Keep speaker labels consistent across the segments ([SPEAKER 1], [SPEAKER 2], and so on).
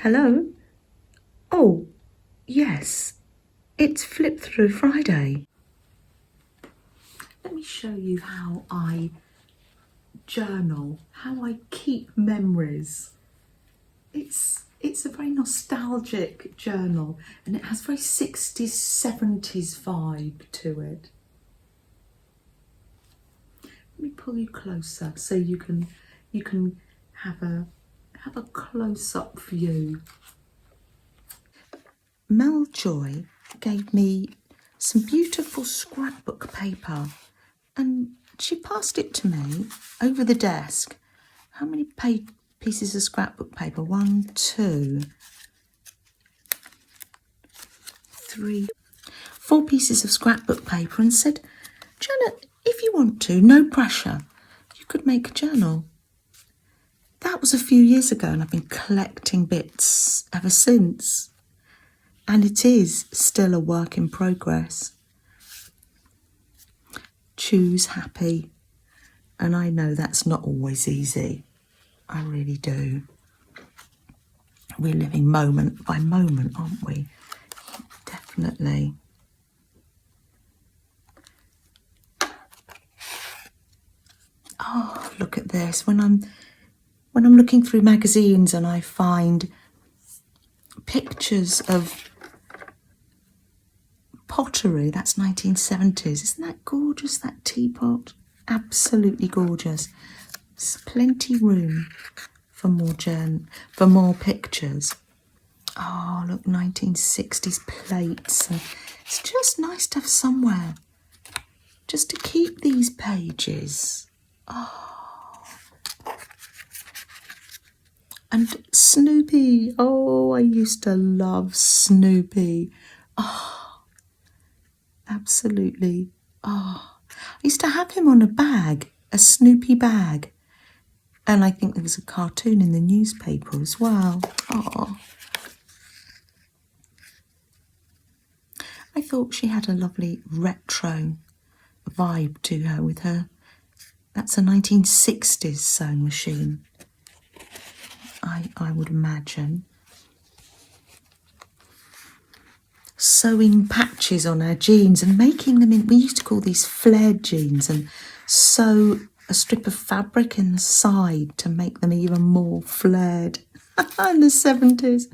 [SPEAKER 1] Hello? Oh, yes. It's Flip Through Friday. Let me show you how I journal, how I keep memories. It's a very nostalgic journal and it has very 60s, 70s vibe to it. Let me pull you closer so you can have a close-up view. Mel Joy gave me some beautiful scrapbook paper and she passed it to me over the desk. How many pieces of scrapbook paper? 1, 2, 3, 4 pieces of scrapbook paper and said, Janet, if you want to, no pressure, you could make a journal. That was a few years ago and I've been collecting bits ever since. And it is still a work in progress. Choose happy. And I know that's not always easy. I really do. We're living moment by moment, aren't we? Definitely. Oh, look at this. When I'm looking through magazines and I find pictures of pottery, that's 1970s. Isn't that gorgeous, that teapot? Absolutely gorgeous. There's plenty room for more pictures. Oh, look, 1960s plates. And it's just nice to have somewhere just to keep these pages. Oh. And Snoopy. Oh, I used to love Snoopy. Oh, absolutely. Oh, I used to have him on a bag, a Snoopy bag. And I think there was a cartoon in the newspaper as well. Oh. I thought she had a lovely retro vibe to her with her. That's a 1960s sewing machine, I would imagine. Sewing patches on our jeans and making them in, we used to call these flared jeans, and sew a strip of fabric in the side to make them even more flared in the 70s.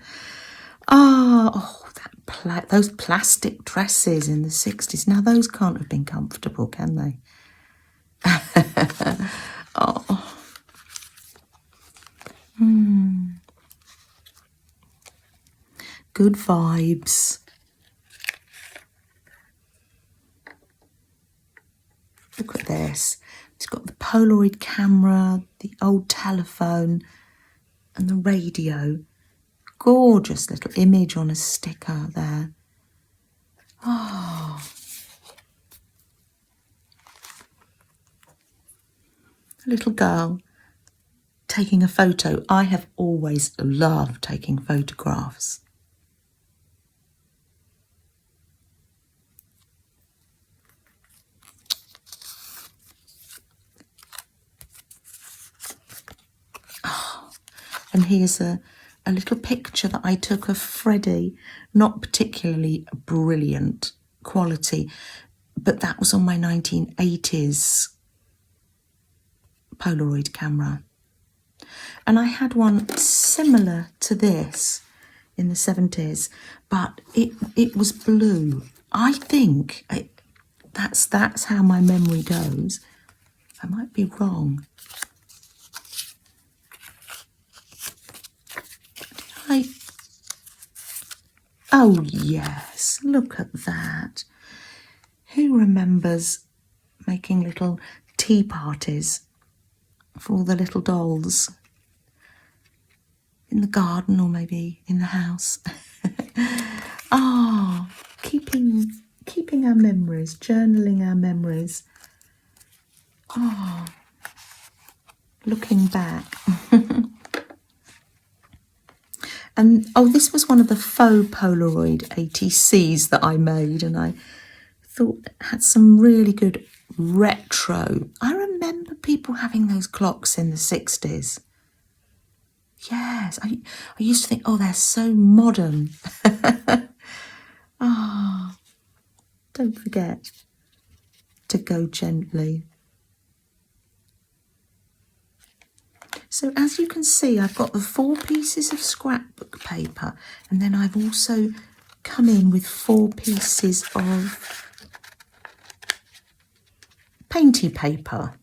[SPEAKER 1] Those plastic dresses in the 60s. Now those can't have been comfortable, can they? Oh. Good vibes. Look at this. It's got the Polaroid camera, the old telephone, and the radio. Gorgeous little image on a sticker there. Oh. A little girl taking a photo. I have always loved taking photographs. Oh. And here's a little picture that I took of Freddie, not particularly brilliant quality, but that was on my 1980s Polaroid camera. And I had one similar to this in the 70s, but it was blue. I think that's how my memory goes. I might be wrong. Oh yes, look at that. Who remembers making little tea parties for all the little dolls in the garden or maybe in the house? Oh, keeping our memories, journaling our memories. Oh, looking back. And oh, this was one of the faux Polaroid ATCs that I made, and I thought it had some really good retro. I remember people having those clocks in the 60s. Yes, I used to think, oh, they're so modern. Ah, don't forget to go gently. So as you can see, I've got the 4 pieces of scrapbook paper, and then I've also come in with 4 pieces of painty paper.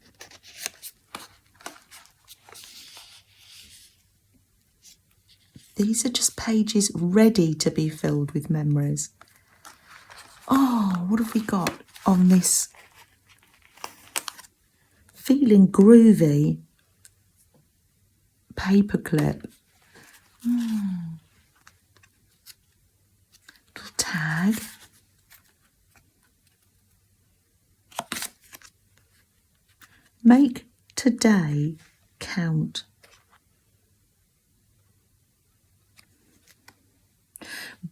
[SPEAKER 1] These are just pages ready to be filled with memories. Oh, what have we got on this Feeling Groovy paperclip? Little tag. Make today count.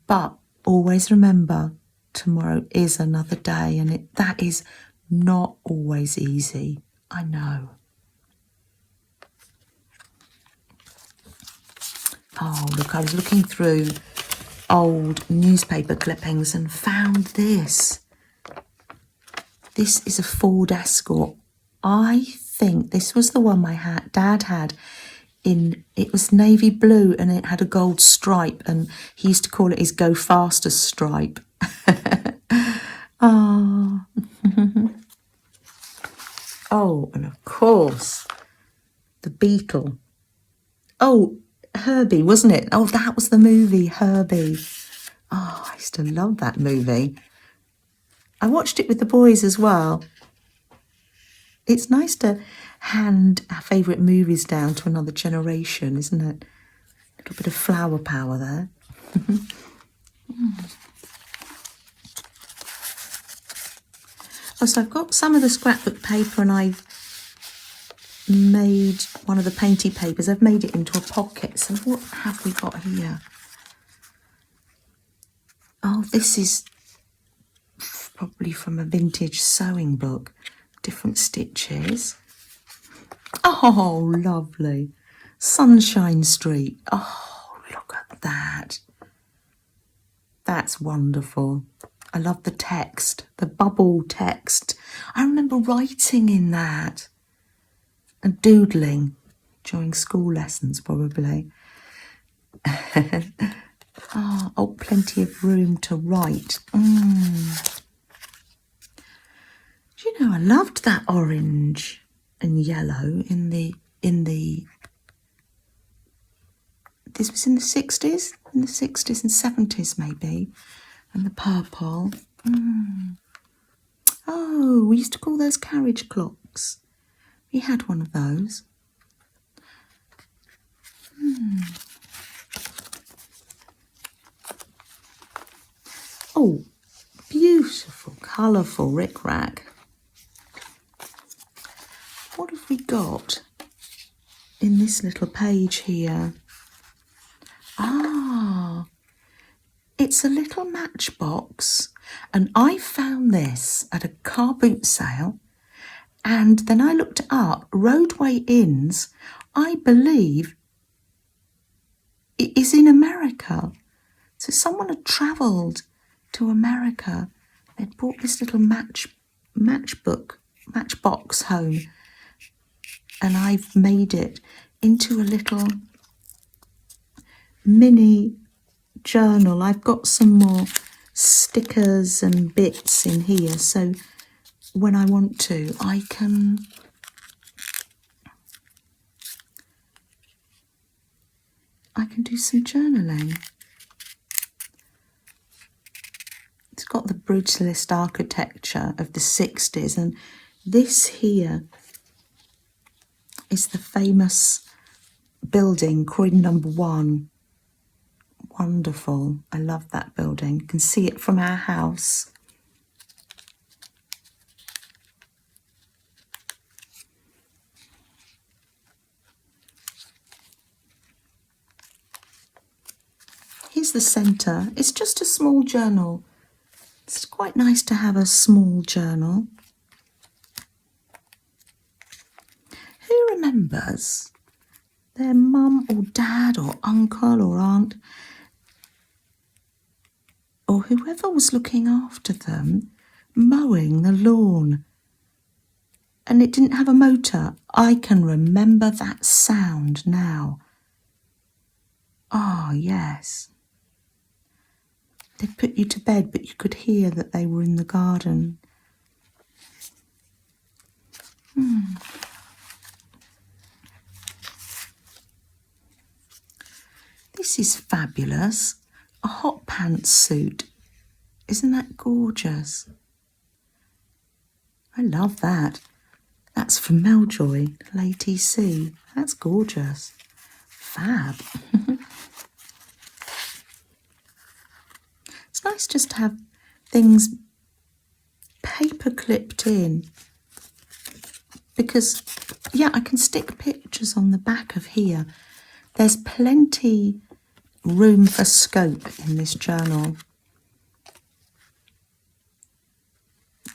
[SPEAKER 1] But always remember, tomorrow is another day, and that is not always easy. I know. Oh, look, I was looking through old newspaper clippings and found this. This is a Ford Escort. I think this was the one my dad had it was navy blue and it had a gold stripe, and he used to call it his Go Faster stripe. Oh. Oh, and of course, the Beetle. Oh, Herbie, wasn't it? Oh, that was the movie, Herbie. Oh, I used to love that movie. I watched it with the boys as well. It's nice to hand our favourite movies down to another generation, isn't it? A little bit of flower power there. Oh, so I've got some of the scrapbook paper, and I've made one of the painty papers. I've made it into a pocket. So what have we got here? Oh, this is probably from a vintage sewing book. Different stitches. Oh, lovely. Sunshine Street. Oh, look at that. That's wonderful. I love the text, the bubble text. I remember writing in that and doodling during school lessons, probably. Oh, plenty of room to write. Do you know, I loved that orange and yellow in the this was in the 60s? In the 60s and 70s maybe. And the purple. Oh, we used to call those carriage clocks. We had one of those. Oh, beautiful, colourful rickrack. What have we got in this little page here? Ah, it's a little matchbox, and I found this at a car boot sale, and then I looked it up. Roadway Inns, I believe, it is in America. So someone had travelled to America. They'd brought this little matchbox home, and I've made it into a little mini journal. I've got some more stickers and bits in here, so when I want to, I can do some journaling. It's got the brutalist architecture of the 60s, and this here is the famous building, Croydon number 1. Wonderful. I love that building. You can see it from our house. Here's the centre. It's just a small journal. It's quite nice to have a small journal. Who remembers their mum or dad or uncle or aunt or whoever was looking after them mowing the lawn. And it didn't have a motor. I can remember that sound now. Ah, yes. They'd put you to bed, but you could hear that they were in the garden. This is fabulous. A hot pants suit. Isn't that gorgeous? I love that. That's from Meljoy, late EC. That's gorgeous. Fab. It's nice just to have things paper clipped in, because, yeah, I can stick pictures on the back of here. There's plenty room for scope in this journal.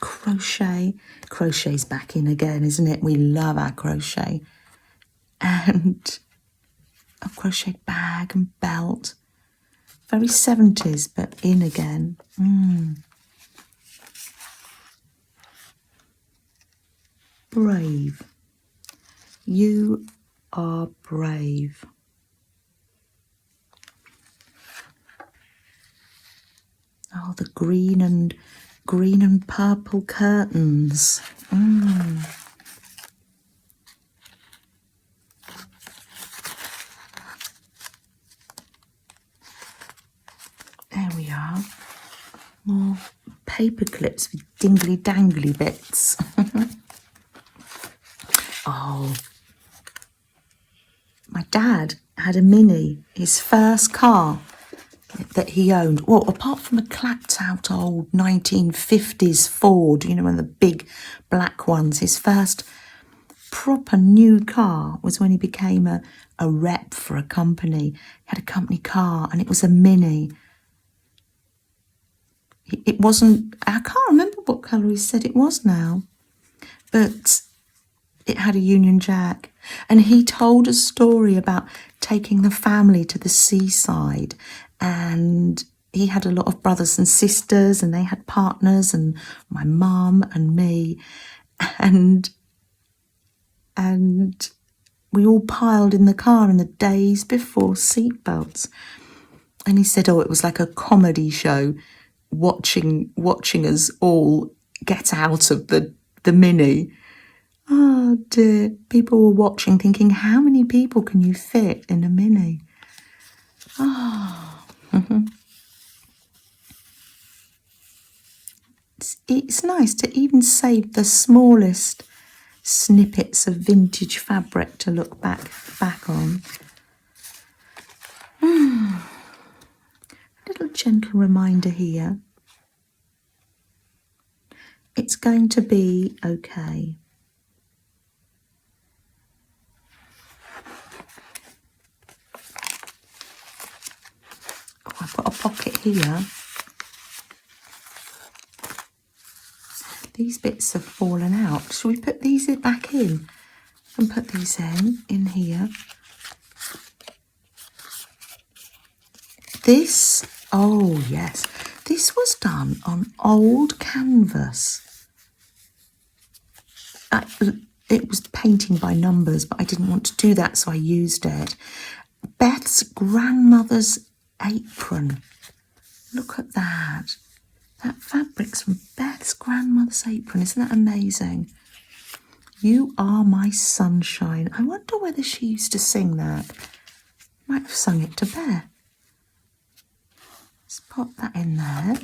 [SPEAKER 1] Crochet. Crochet's back in again, isn't it? We love our crochet. And a crochet bag and belt. Very 70s, but in again. Brave. You are brave. Oh, the green and purple curtains. There we are. More paper clips with dingly dangly bits. Oh, my dad had a Mini, his first car that he owned. Well, apart from a clapped out old 1950s Ford, you know, one of the big black ones, his first proper new car was when he became a rep for a company. He had a company car and it was a Mini. It wasn't, I can't remember what colour he said it was now, but it had a Union Jack. And he told a story about taking the family to the seaside, and he had a lot of brothers and sisters and they had partners, and my mum and me, and we all piled in the car in the days before seatbelts. And he said, oh, it was like a comedy show, watching us all get out of the Mini. Oh dear, people were watching thinking, how many people can you fit in a Mini? Oh. It's nice to even save the smallest snippets of vintage fabric to look back on. A little gentle reminder here. It's going to be okay. Oh, I've got a pocket here. These bits have fallen out. Shall we put these back in and put these in here? This, oh yes, this was done on old canvas. It was painting by numbers, but I didn't want to do that, so I used it. Beth's grandmother's apron. Look at that. That fabric's from Beth's grandmother's apron. Isn't that amazing? You are my sunshine. I wonder whether she used to sing that. Might have sung it to Beth. Let's pop that in there.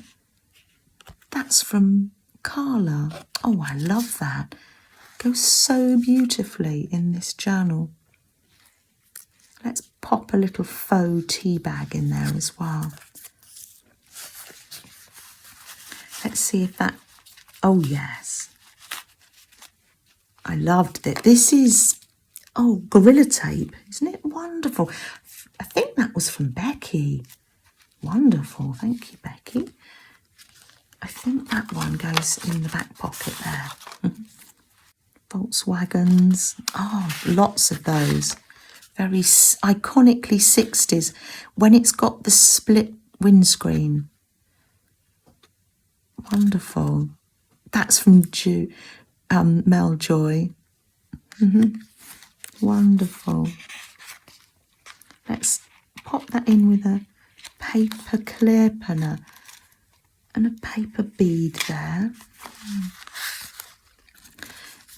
[SPEAKER 1] That's from Carla. Oh, I love that. Goes so beautifully in this journal. Let's pop a little faux tea bag in there as well. Let's see if that, oh yes. I loved it. This is, oh, Gorilla Tape. Isn't it wonderful? I think that was from Becky. Wonderful. Thank you, Becky. I think that one goes in the back pocket there. Volkswagens. Oh, lots of those. Very iconically 60s when it's got the split windscreen. Wonderful. That's from Mel Joy. Wonderful. Let's pop that in with a paper clip and a paper bead there.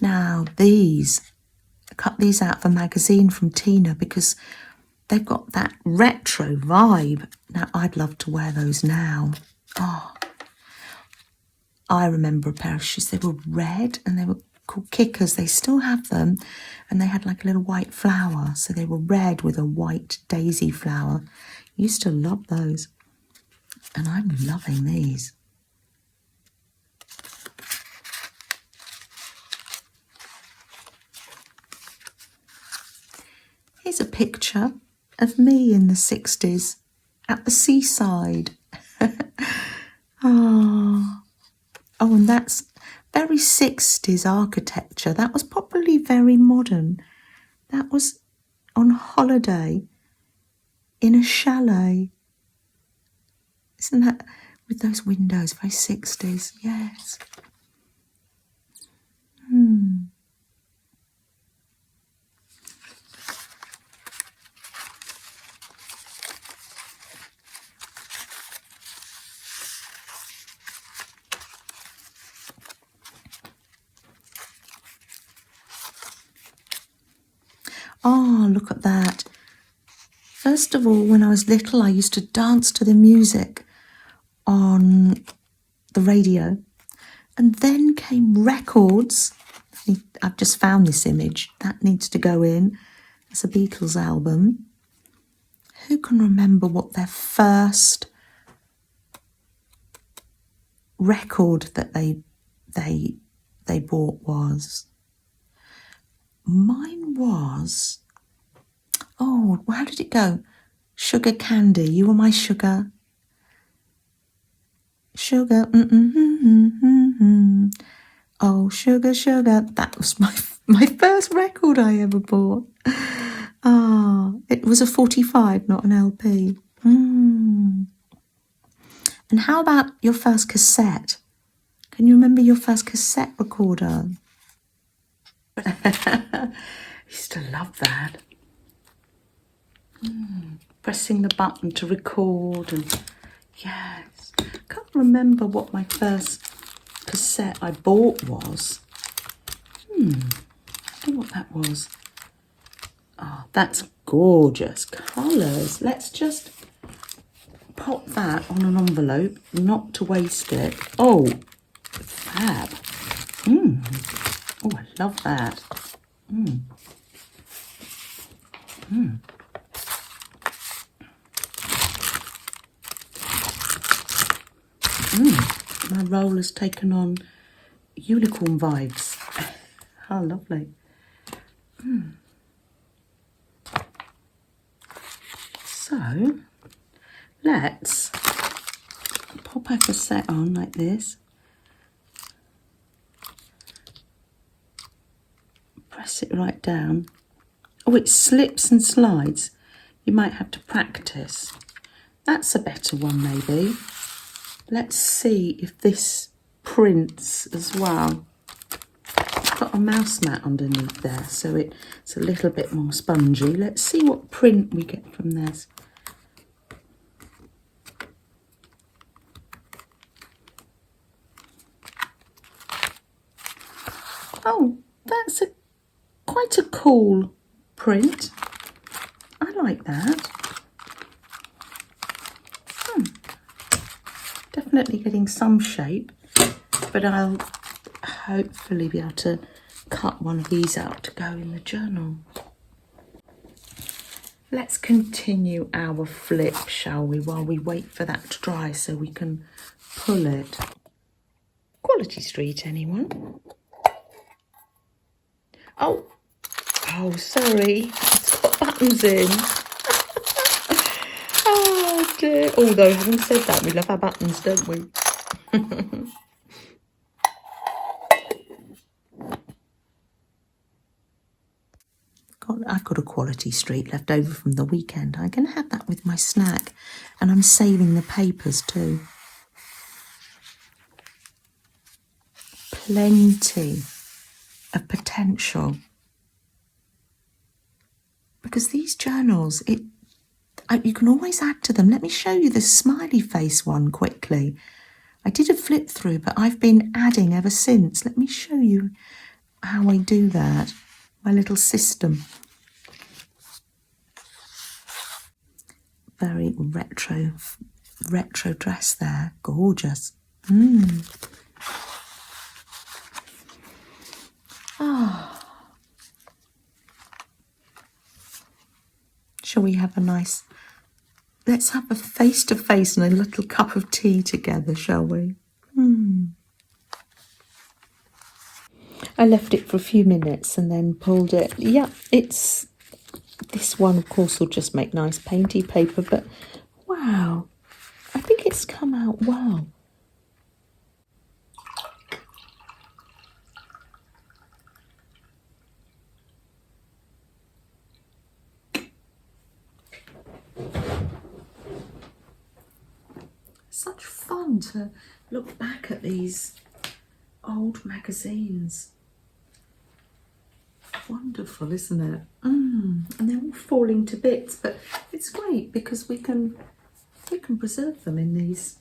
[SPEAKER 1] Now these, I cut these out of a magazine from Tina because they've got that retro vibe. Now I'd love to wear those now. Oh, I remember a pair of shoes. They were red and they were called Kickers. They still have them, and they had like a little white flower. So they were red with a white daisy flower. Used to love those. And I'm loving these. Here's a picture of me in the 60s at the seaside. Oh, and that's very 60s architecture. That was probably very modern. That was on holiday in a chalet. Isn't that, with those windows, very 60s? Yes. Oh, look at that. First of all, when I was little, I used to dance to the music on the radio. And then came records. I've just found this image. That needs to go in. It's a Beatles album. Who can remember what their first record that they bought was? Mine was, oh, how did it go? Sugar Candy, You Were My Sugar. Sugar, oh, sugar, sugar. That was my first record I ever bought. Ah, it was a 45, not an LP. And how about your first cassette? Can you remember your first cassette recorder? I used to love that. Pressing the button to record, and yes. Can't remember what my first cassette I bought was. I don't know what that was. Oh, that's gorgeous colours. Let's just pop that on an envelope, not to waste it. Oh, fab. Oh, I love that. My roll has taken on unicorn vibes. How lovely. So, let's pop our cassette on like this. Press it right down. Oh, it slips and slides. You might have to practice. That's a better one, maybe. Let's see if this prints as well. It's got a mouse mat underneath there, so it's a little bit more spongy. Let's see what print we get from this. Oh, that's quite a cool print. I like that. Definitely getting some shape, but I'll hopefully be able to cut one of these out to go in the journal. Let's continue our flip, shall we, while we wait for that to dry so we can pull it. Quality Street, anyone? Oh, sorry, it's got buttons in. Oh dear. Although, having said that, we love our buttons, don't we? I've got a quality street left over from the weekend. I can have that with my snack, and I'm saving the papers too. Plenty of potential, because these journals, you can always add to them. Let me show you the smiley face one quickly. I did a flip through, but I've been adding ever since. Let me show you how I do that, my little system. Very retro dress there, gorgeous. Shall we have a nice, let's have a face-to-face and a little cup of tea together, shall we? I left it for a few minutes and then pulled it. Yeah, this one, of course, will just make nice painty paper, but wow, I think it's come out well. Such fun to look back at these old magazines. Wonderful, isn't it? And they're all falling to bits, but it's great because we can preserve them in these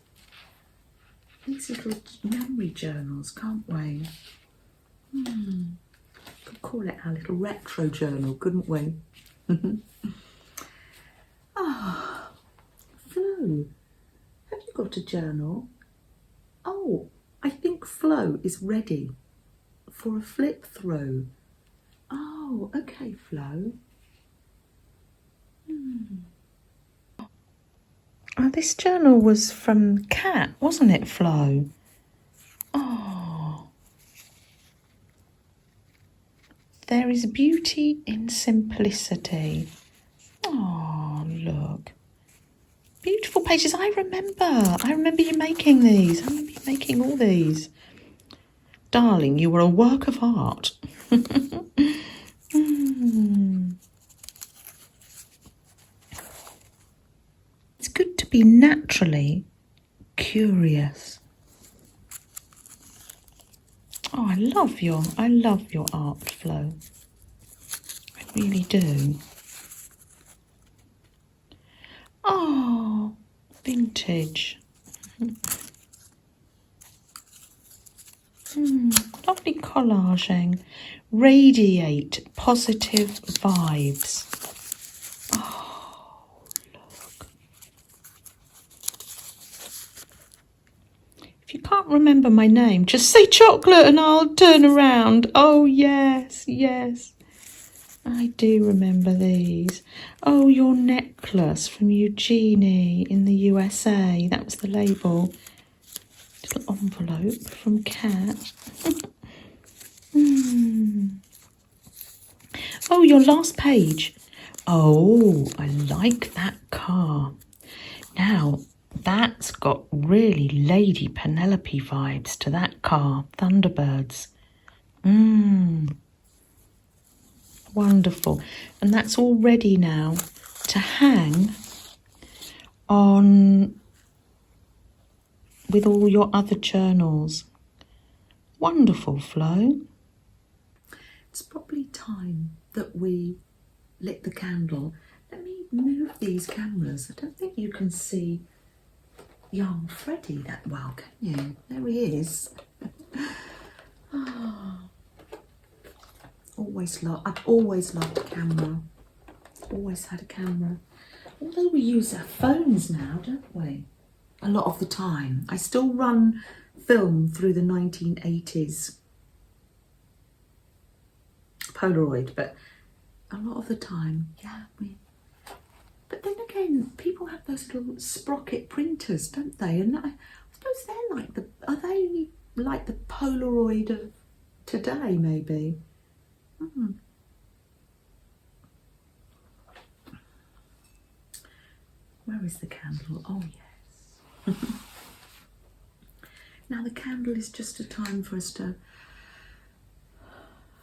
[SPEAKER 1] little memory journals, can't we? Could call it our little retro journal, couldn't we? Flo, have you got a journal? Oh, I think Flo is ready for a flip through. Oh, okay, Flo. Oh, this journal was from Cat, wasn't it, Flo? Oh. There is beauty in simplicity. Oh, look. Beautiful pages. I remember you making these. I remember you making all these. Darling, you were a work of art. It's good to be naturally curious. Oh, I love your art, Flo. I really do. Oh, vintage. Lovely collaging. Radiate positive vibes. Oh, look. If you can't remember my name, just say chocolate and I'll turn around. Oh, yes, yes. I do remember these. Oh, your necklace from Eugenie in the USA. That was the label. Little envelope from Cat. Oh, your last page. Oh, I like that car. Now, that's got really Lady Penelope vibes to that car. Thunderbirds. Wonderful. And that's all ready now to hang on with all your other journals. Wonderful, Flo. It's probably time that we lit the candle. Let me move these cameras. I don't think you can see young Freddie that well, can you? There he is. I've always loved a camera. Always had a camera. Although we use our phones now, don't we? A lot of the time. I still run film through the 1980s Polaroid, but a lot of the time, yeah. But then again, people have those little sprocket printers, don't they? And I suppose are they like the Polaroid of today, maybe? Where is the candle? Oh, yes. Now the candle is just a time for us to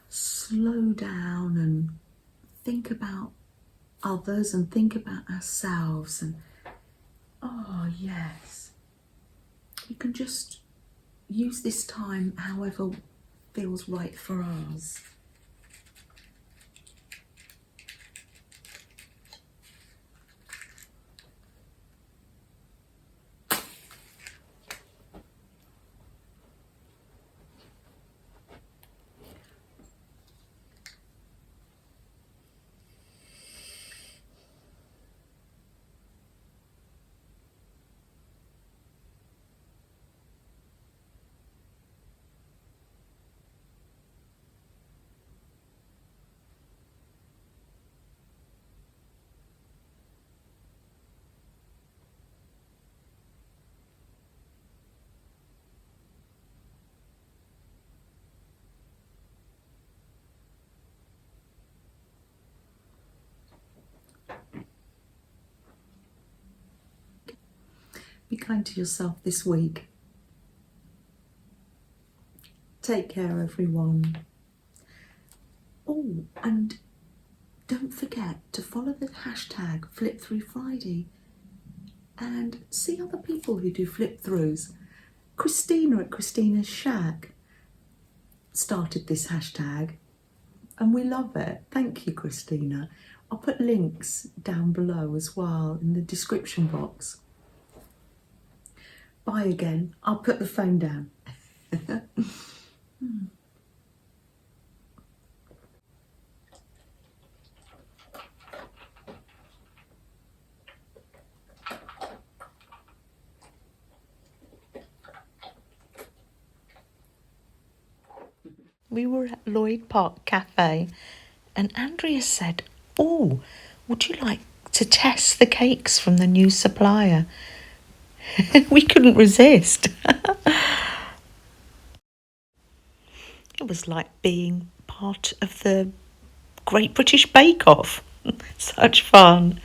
[SPEAKER 1] slow down and think about others and think about ourselves. And oh yes, we can just use this time however feels right for us. Be kind to yourself this week. Take care, everyone. Oh, and don't forget to follow the hashtag Flip Through Friday and see other people who do flip throughs. Christina at Christina's Shack started this hashtag and we love it. Thank you, Christina. I'll put links down below as well in the description box. Bye again. I'll put the phone down. We were at Lloyd Park Cafe and Andrea said, "Oh, would you like to test the cakes from the new supplier?" We couldn't resist. It was like being part of the Great British Bake Off. Such fun.